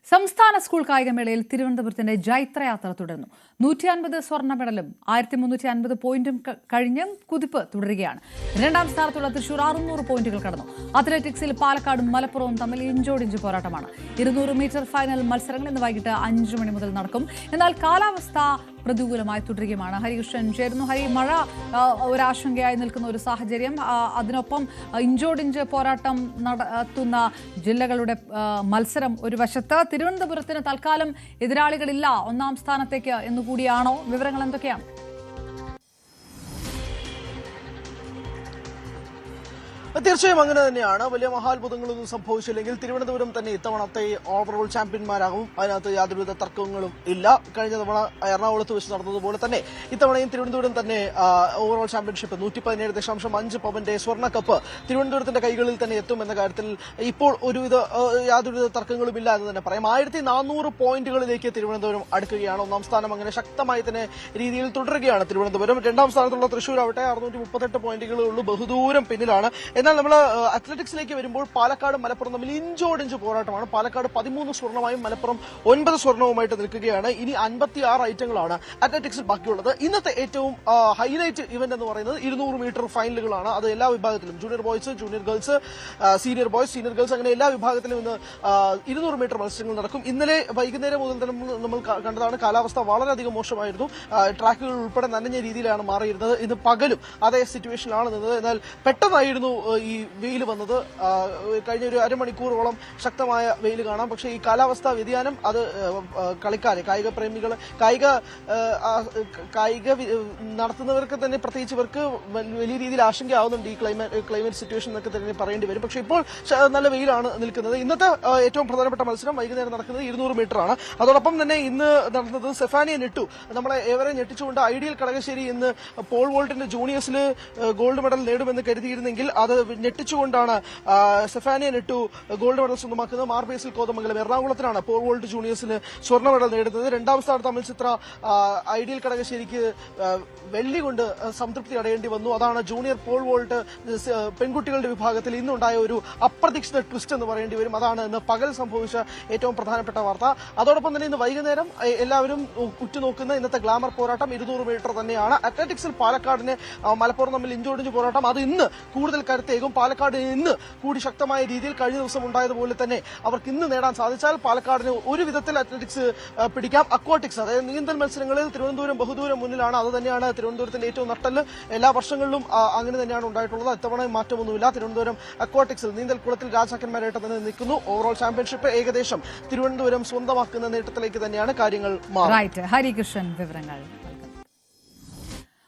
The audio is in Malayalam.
സംസ്ഥാന സ്കൂൾ കായികമേളയിൽ തിരുവനന്തപുരത്തിന്റെ ജൈത്രയാത്ര തുടരുന്നു. 150 സ്വർണ്ണ മെഡലും 1350 പോയിന്റും കഴിഞ്ഞ് കുതിപ്പ് തുടരുകയാണ്. രണ്ടാം സ്ഥാനത്തുള്ള തൃശൂർ 600 പോയിന്റുകൾ കടന്നു. അത്ലറ്റിക്സിൽ പാലക്കാടും മലപ്പുറവും തമ്മിൽ ഇഞ്ചോടിഞ്ച് പോരാട്ടമാണ്. 200 മീറ്റർ ഫൈനൽ മത്സരങ്ങൾ ഇന്ന് വൈകിട്ട് 5 മണി മുതൽ നടക്കും. എന്നാൽ കാലാവസ്ഥ പ്രതികൂലമായി തുടരുകയാണ്. ഹരികൃഷ്ണൻ ചേരുന്നു. ഹരി, മഴ ഒരാശങ്കയായി നിൽക്കുന്ന ഒരു സാഹചര്യം, അതിനൊപ്പം ഇഞ്ചോടിഞ്ച് പോരാട്ടം നടത്തുന്ന ജില്ലകളുടെ മത്സരം ഒരു വശത്ത്. തിരുവനന്തപുരത്തിന് തൽക്കാലം എതിരാളികളില്ല ഒന്നാം സ്ഥാനത്തേക്ക് എന്നുകൂടിയാണോ? വിവരങ്ങൾ എന്തൊക്കെയാണ്? തീർച്ചയായും അങ്ങനെ തന്നെയാണ്. വലിയ മഹാത്ഭുതങ്ങളൊന്നും സംഭവിച്ചില്ലെങ്കിൽ തിരുവനന്തപുരം തന്നെ ഇത്തവണത്തെ ഓവറോൾ ചാമ്പ്യന്മാരാകും. അതിനകത്ത് യാതൊരുവിധ തർക്കങ്ങളും ഇല്ല. കഴിഞ്ഞ തവണ എറണാകുളത്ത് വെച്ച് നടന്നതുപോലെ തന്നെ ഇത്തവണയും തിരുവനന്തപുരം തന്നെ ഓവറോൾ ചാമ്പ്യൻഷിപ്പ് 117.5 പവന്റെ സ്വർണ്ണക്കപ്പ് തിരുവനന്തപുരത്തിന്റെ കൈകളിൽ തന്നെ എത്തുമെന്ന കാര്യത്തിൽ ഇപ്പോൾ യാതൊരുവിധ തർക്കങ്ങളും ഇല്ല എന്ന് തന്നെ പറയാം. 1400 പോയിന്റുകളിലേക്ക് തിരുവനന്തപുരം അടുക്കുകയാണ്. ഒന്നാം സ്ഥാനം അങ്ങനെ ശക്തമായി തന്നെ രീതിയിൽ തുടരുകയാണ് തിരുവനന്തപുരം. രണ്ടാം സ്ഥാനത്തുള്ള തൃശൂർ ആവട്ടെ 638 പോയിന്റുകളേ ഉള്ളൂ, ബഹുദൂരം പിന്നിലാണ്. എന്നാൽ നമ്മൾ അത്ലറ്റിക്സിലേക്ക് വരുമ്പോൾ പാലക്കാടും മലപ്പുറം തമ്മിൽ ഇഞ്ചോടിഞ്ച് പോരാട്ടമാണ്. പാലക്കാട് 13 സ്വർണ്ണമായും മലപ്പുറം 9 സ്വർണ്ണവുമായിട്ട് നിൽക്കുകയാണ്. ഇനി 56 ഐറ്റങ്ങളാണ് അത്ലറ്റിക്സിൽ ബാക്കിയുള്ളത്. ഇന്നത്തെ ഏറ്റവും ഹൈലൈറ്റ് ഇവന്റ് എന്ന് പറയുന്നത് 200 മീറ്റർ ഫൈനലുകളാണ്. അത് എല്ലാ വിഭാഗത്തിലും junior boys, junior girls, senior boys, senior girls അങ്ങനെ എല്ലാ വിഭാഗത്തിലും ഇന്ന് 200 മീറ്റർ മത്സരങ്ങൾ നടക്കും. ഇന്നലെ വൈകുന്നേരം മുതൽ തന്നെ നമ്മൾ കണ്ടതാണ്, കാലാവസ്ഥ വളരെയധികം മോശമായിരുന്നു. ട്രാക്കുകൾ ഉൾപ്പെടെ നനഞ്ഞ രീതിയിലാണ് മാറിയിരുന്നത്. ഇന്ന് പകലും അതേ സിറ്റുവേഷനിലാണ് നിന്നത്. എന്നാൽ പെട്ടെന്നായിരുന്നു ഈ വെയിൽ വന്നത്. കഴിഞ്ഞ ഒരു അരമണിക്കൂറോളം ശക്തമായ വെയിൽ കാണാം. പക്ഷേ ഈ കാലാവസ്ഥാ വ്യതിയാനം അത് കളിക്കാരെ, കായിക പ്രേമികൾ, കായിക നടത്തുന്നവർക്ക് തന്നെ പ്രത്യേകിച്ച് ഇവർക്ക് വലിയ രീതിയിൽ ആശങ്കയാവുന്നുണ്ട്. ഈ ക്ലൈമറ്റ് സിറ്റുവേഷൻ എന്നൊക്കെ തന്നെ പറയേണ്ടി വരും. പക്ഷേ ഇപ്പോൾ നല്ല വെയിലാണ് നിൽക്കുന്നത്. ഇന്നത്തെ ഏറ്റവും പ്രധാനപ്പെട്ട മത്സരം വൈകുന്നേരം നടക്കുന്നത് 200 മീറ്റർ ആണ്. അതോടൊപ്പം തന്നെ ഇന്ന് നടന്നത് സെഫാനിയ നെട്ടു, നമ്മളെ ഏവരെ ഞെട്ടിച്ചുകൊണ്ട് ഐഡിയൽ കടകശ്ശേരി ഇന്ന് പോൾ വോൾട്ടിന്റെ ജൂനിയേഴ്സിൽ ഗോൾഡ് മെഡൽ നേടുമെന്ന് കരുതിയിരുന്നെങ്കിൽ അത് ഞെട്ടിച്ചുകൊണ്ടാണ് സെഫാനിയ നെട്ടു ഗോൾഡ് മെഡൽ സ്വന്തമാക്കുന്നത്. മാർബേസിൽ കോതമംഗലം എറണാകുളത്തിനാണ് പോൾ വോൾട്ട് ജൂനിയേഴ്സിന് സ്വർണ്ണ മെഡൽ നേടുന്നത്. രണ്ടാം സ്ഥാനത്ത് അമൽ ചിത്ര ഐഡിയൽ കടകശ്ശേരിക്ക് വെള്ളി കൊണ്ട് സംതൃപ്തി അടയേണ്ടി വന്നു. അതാണ് ജൂനിയർ പോൾ വോൾട്ട് പെൺകുട്ടികളുടെ വിഭാഗത്തിൽ ഇന്നുണ്ടായ ഒരു അപ്രതീക്ഷിത ട്വിസ്റ്റ് എന്ന് പറയേണ്ടി വരും. അതാണ് ഇന്ന് പകൽ സംഭവിച്ച ഏറ്റവും പ്രധാനപ്പെട്ട വാർത്ത. അതോടൊപ്പം തന്നെ ഇന്ന് വൈകുന്നേരം എല്ലാവരും ഉറ്റുനോക്കുന്ന ഇന്നത്തെ ഗ്ലാമർ പോരാട്ടം 200 മീറ്റർ തന്നെയാണ്. അത്ലറ്റിക്സിൽ പാലക്കാടിന് മലപ്പുറം തമ്മിൽ ഇഞ്ചോടിഞ്ച് പോരാട്ടം, അത് ഇന്ന് കൂടുതൽ കരുത്തേകും. പാലക്കാട് ഇന്ന് കൂടി ശക്തമായ രീതിയിൽ കഴിഞ്ഞ ദിവസം ഉണ്ടായതുപോലെ തന്നെ അവർക്ക് ഇന്ന് നേടാൻ സാധിച്ചാൽ പാലക്കാടിന് ഒരു വിധത്തിൽ അത്ലറ്റിക്സ് പിടിക്കാം. അക്വാട്ടിക്സ്, അതായത് നീന്തൽ മത്സരങ്ങളിൽ തിരുവനന്തപുരം ബഹുദൂരം മുന്നിലാണ്. അത് തന്നെയാണ് തിരുവനന്തപുരത്തിന്റെ ഏറ്റവും നട്ടല്. എല്ലാ വർഷങ്ങളിലും അങ്ങനെ തന്നെയാണ് ഉണ്ടായിട്ടുള്ളത്. ഇത്തവണ മാറ്റമൊന്നുമില്ല. തിരുവനന്തപുരം അക്വാട്ടിക്സിൽ നീന്തൽക്കുളത്തിൽ രാജാക്കന്മാരായിട്ട് തന്നെ നിൽക്കുന്നു. ഓവറോൾ ചാമ്പ്യൻഷിപ്പ് ഏകദേശം തിരുവനന്തപുരം സ്വന്തമാക്കുന്ന നേട്ടത്തിലേക്ക് തന്നെയാണ് കാര്യങ്ങൾ മാറുന്നത്. ഹരികൃഷ്ണൻ വിവരങ്ങൾ.